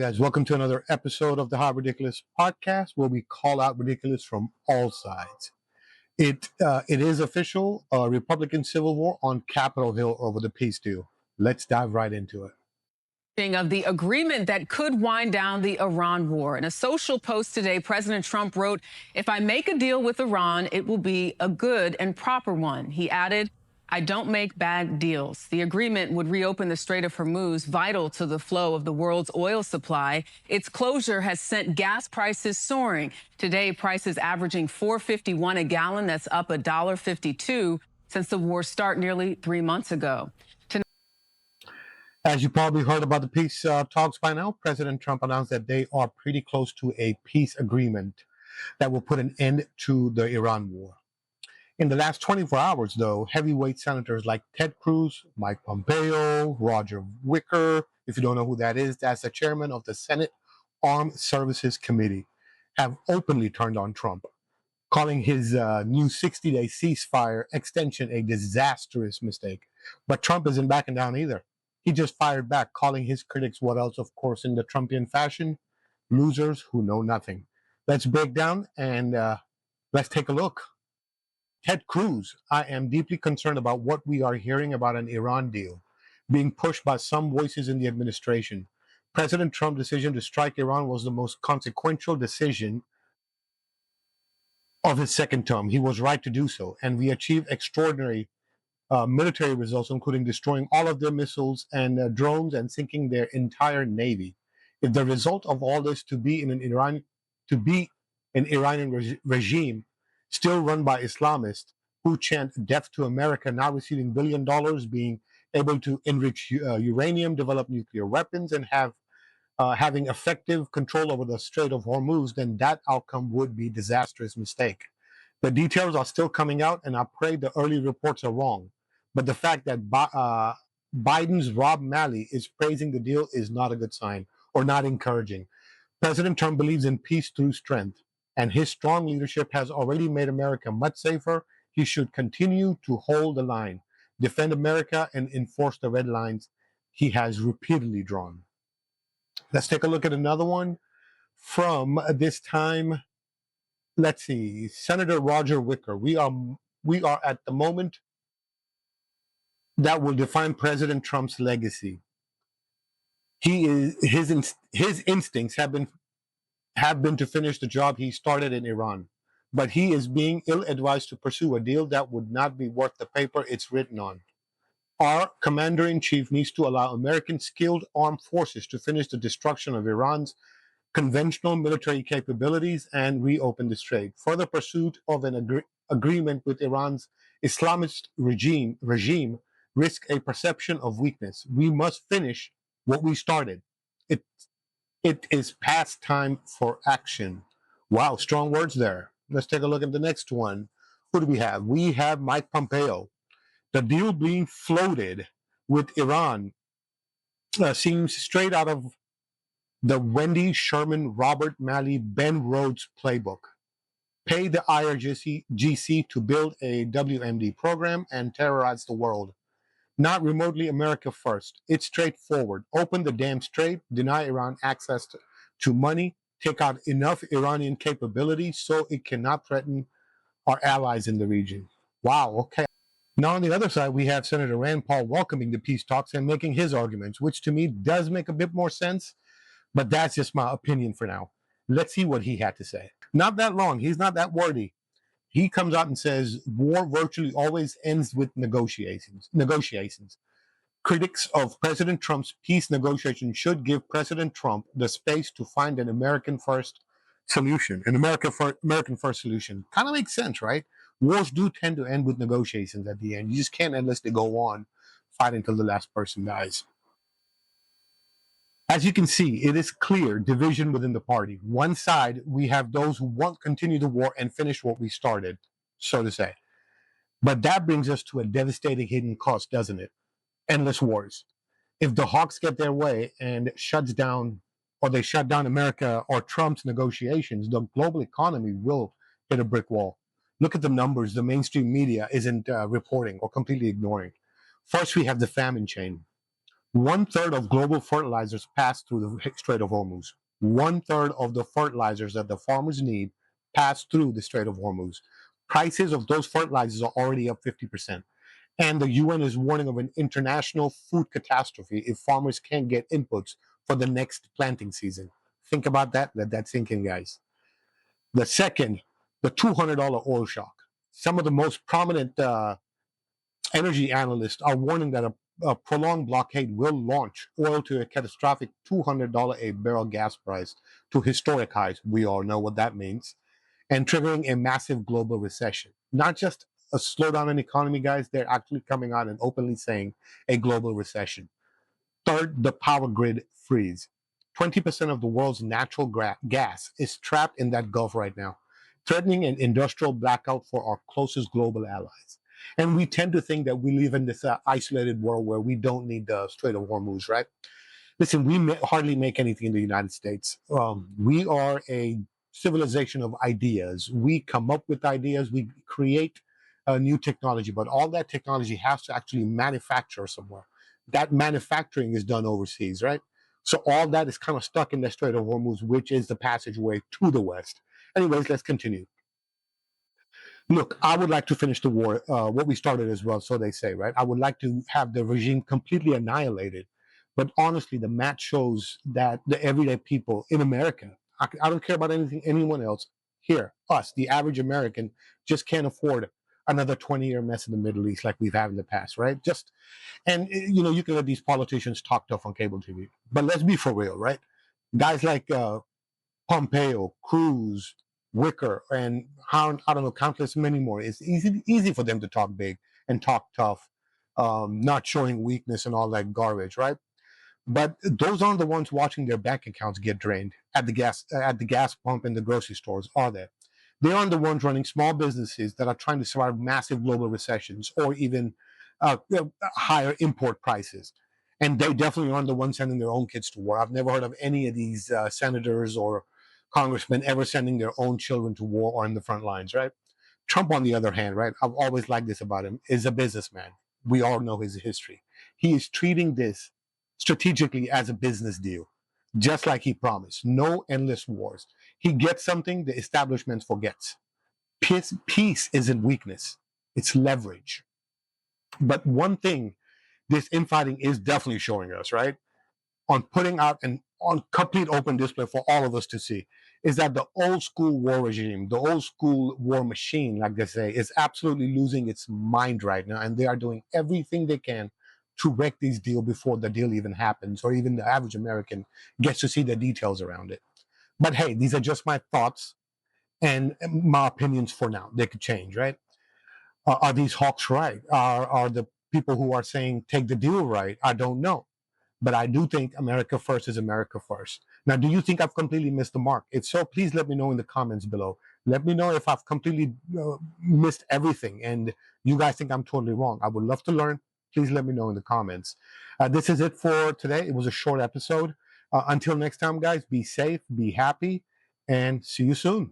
Guys, welcome to another episode of the How Ridiculous podcast, where we call out ridiculous from all sides. It is official, Republican Civil War on Capitol Hill over the peace deal. Let's dive right into it. Of the agreement that could wind down the Iran war. In a social post today, President Trump wrote, "If I make a deal with Iran, it will be a good and proper one." He added, "I don't make bad deals." The agreement would reopen the Strait of Hormuz, vital to the flow of the world's oil supply. Its closure has sent gas prices soaring. Today, prices averaging $4.51 a gallon. That's up $1.52 since the war started nearly 3 months ago. As you probably heard about the peace talks by now, President Trump announced that they are pretty close to a peace agreement that will put an end to the Iran war. In the last 24 hours, though, heavyweight senators like Ted Cruz, Mike Pompeo, Roger Wicker, if you don't know who that is, that's the chairman of the Senate Armed Services Committee, have openly turned on Trump, calling his new 60-day ceasefire extension a disastrous mistake. But Trump isn't backing down either. He just fired back, calling his critics what else, of course, in the Trumpian fashion, losers who know nothing. Let's break down and let's take a look. Ted Cruz, I am deeply concerned about what we are hearing about an Iran deal being pushed by some voices in the administration. President Trump's decision to strike Iran was the most consequential decision of his second term. He was right to do so, and we achieved extraordinary military results, including destroying all of their missiles and drones and sinking their entire navy. If the result of all this to be an Iranian regime still run by Islamists who chant death to America, now receiving $1 billion, being able to enrich uranium, develop nuclear weapons, and having effective control over the Strait of Hormuz, then that outcome would be a disastrous mistake. The details are still coming out, and I pray the early reports are wrong. But the fact that Biden's Rob Malley is praising the deal is not a good sign or not encouraging. President Trump believes in peace through strength, and his strong leadership has already made America much safer. He should continue to hold the line, defend America, and enforce the red lines he has repeatedly drawn. Let's take a look at another one from this time. Let's see, Senator Roger Wicker. We are at the moment that will define President Trump's legacy. His instincts have been to finish the job he started in Iran, but he is being ill-advised to pursue a deal that would not be worth the paper it's written on. Our commander-in-chief needs to allow American skilled armed forces to finish the destruction of Iran's conventional military capabilities and reopen the strait. Further pursuit of an agreement with Iran's Islamist regime risk a perception of weakness. We must finish what we started. It is past time for action. Wow, strong words there. Let's take a look at the next one. Who do we have? We have Mike Pompeo. The deal being floated with Iran seems straight out of the Wendy Sherman, Robert Malley, Ben Rhodes playbook. Pay the IRGC to build a WMD program and terrorize the world. Not remotely America first. It's straightforward. Open the damn strait, deny Iran access to money, take out enough Iranian capability so it cannot threaten our allies in the region. Wow, okay. Now on the other side, we have Senator Rand Paul welcoming the peace talks and making his arguments, which to me does make a bit more sense, but that's just my opinion for now. Let's see what he had to say. Not that long. He's not that wordy. He comes out and says war virtually always ends with negotiations. Critics of President Trump's peace negotiations should give President Trump the space to find an American first solution, American first solution. Kind of makes sense, right? Wars do tend to end with negotiations at the end. You just can't endlessly go on fighting until the last person dies. As you can see, it is clear division within the party. One side, we have those who want to continue the war and finish what we started, so to say. But that brings us to a devastating hidden cost, doesn't it? Endless wars. If the hawks get their way and they shut down America or Trump's negotiations, the global economy will hit a brick wall. Look at the numbers the mainstream media isn't reporting or completely ignoring. First, we have the famine chain. 1/3 of global fertilizers pass through the Strait of Hormuz. 1/3 of the fertilizers that the farmers need pass through the Strait of Hormuz. Prices of those fertilizers are already up 50%. And the UN is warning of an international food catastrophe if farmers can't get inputs for the next planting season. Think about that. Let that sink in, guys. The second, the $200 oil shock. Some of the most prominent energy analysts are warning that a prolonged blockade will launch oil to a catastrophic $200 a barrel gas price to historic highs. We all know what that means. And triggering a massive global recession. Not just a slowdown in economy, guys, they're actually coming out and openly saying a global recession. Third, the power grid freeze. 20% of the world's natural gas is trapped in that Gulf right now, threatening an industrial blackout for our closest global allies. And we tend to think that we live in this isolated world where we don't need the Strait of Hormuz, right? Listen, we hardly make anything in the United States. We are a civilization of ideas. We come up with ideas, we create new technology, but all that technology has to actually manufacture somewhere. That manufacturing is done overseas, right? So all that is kind of stuck in the Strait of Hormuz, which is the passageway to the West. Anyways, let's continue. Look, I would like to finish the war, what we started as well, so they say, right? I would like to have the regime completely annihilated. But honestly, the match shows that the everyday people in America, I don't care about anyone else, here, us, the average American, just can't afford another 20-year mess in the Middle East like we've had in the past, right? And you can let these politicians talk tough on cable TV. But let's be for real, right? Guys like Pompeo, Cruz, Wicker, and I don't know, countless many more. It's easy for them to talk big and talk tough, not showing weakness and all that garbage, right? But those aren't the ones watching their bank accounts get drained at the gas pump in the grocery stores, are they? They aren't the ones running small businesses that are trying to survive massive global recessions or even higher import prices. And they definitely aren't the ones sending their own kids to war. I've never heard of any of these senators or congressmen ever sending their own children to war or in the front lines, right? Trump, on the other hand, right? I've always liked this about him, is a businessman. We all know his history. He is treating this strategically as a business deal, just like he promised. No endless wars. He gets something the establishment forgets. Peace isn't weakness, it's leverage. But one thing this infighting is definitely showing us, right? On putting out and on complete open display for all of us to see, is that the old school war regime, the old school war machine, like they say, is absolutely losing its mind right now. And they are doing everything they can to wreck these deals before the deal even happens, or even the average American gets to see the details around it. But hey, these are just my thoughts and my opinions for now. They could change, right? Are these hawks right? Are the people who are saying take the deal right? I don't know. But I do think America first is America first. Now, do you think I've completely missed the mark? If so, please let me know in the comments below. Let me know if I've completely missed everything and you guys think I'm totally wrong. I would love to learn. Please let me know in the comments. This is it for today. It was a short episode. Until next time, guys, be safe, be happy, and see you soon.